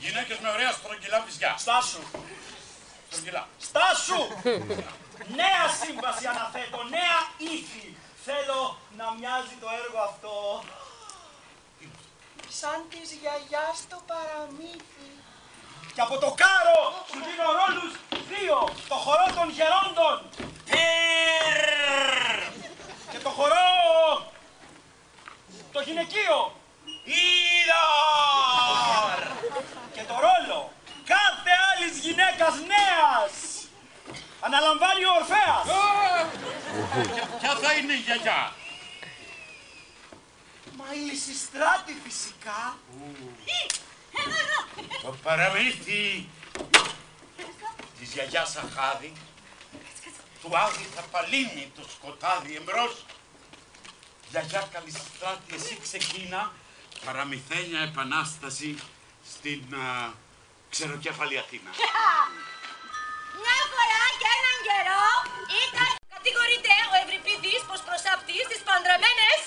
Γυναίκες με ωραία στρογγυλά βυζιά. Στάσου. Στρογγυλά. Στάσου! Νέα σύμβαση αναθέτω, νέα ήθη. Θέλω να μοιάζει το έργο αυτό σαν της γιαγιάς το παραμύθι. Και από το κάρο σου δίνω ρόλους 2. Το χορό των γερόντων. Και το χορό το γυναικείο. Είδωρ! Και το ρόλο κάθε άλλης γυναίκας νέας αναλαμβάνει ο Ορφέας. Ποια θα είναι η γιαγιά? Μα η Λυσιστράτη φυσικά. Το παραμύθι της γιαγιάς Αχάδη, του Άδη θα παλύνει το σκοτάδι εμπρός. Γιαγιά Καλυσιστράτη, εσύ ξεκίνα παραμυθένια επανάσταση στην ξεροκέφαλη Αθήνα. Μια φορά και έναν καιρό ήταν... Κατηγορείται ο Ευρυπίδης πως προσάπτει στις παντρεμένες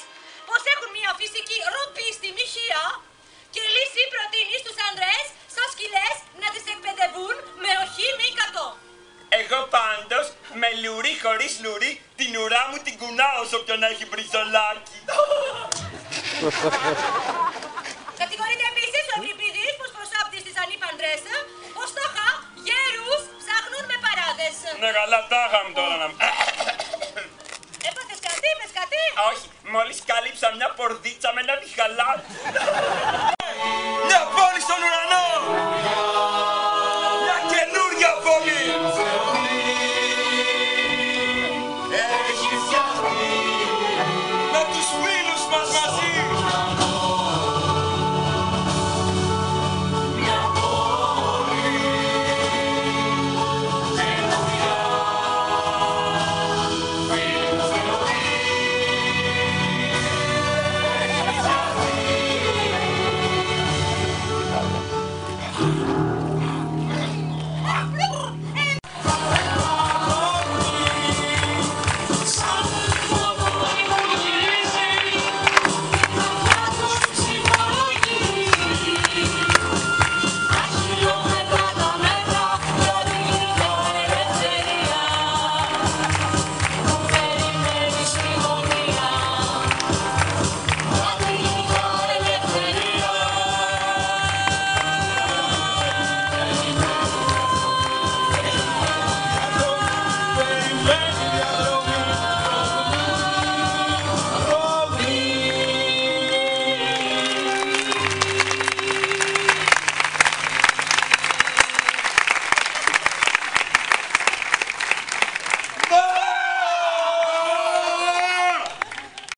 πως έχουν μια φυσική ρούπη στη μοιχεία και λύση προτείνει στους άντρες σαν σκυλές να τις εκπαιδεύουν με οχή μη κατώ. Εγώ πάντως με λουρί χωρίς λουρί την ουρά μου την κουνάω σε όποιον έχει μπριζολάκι.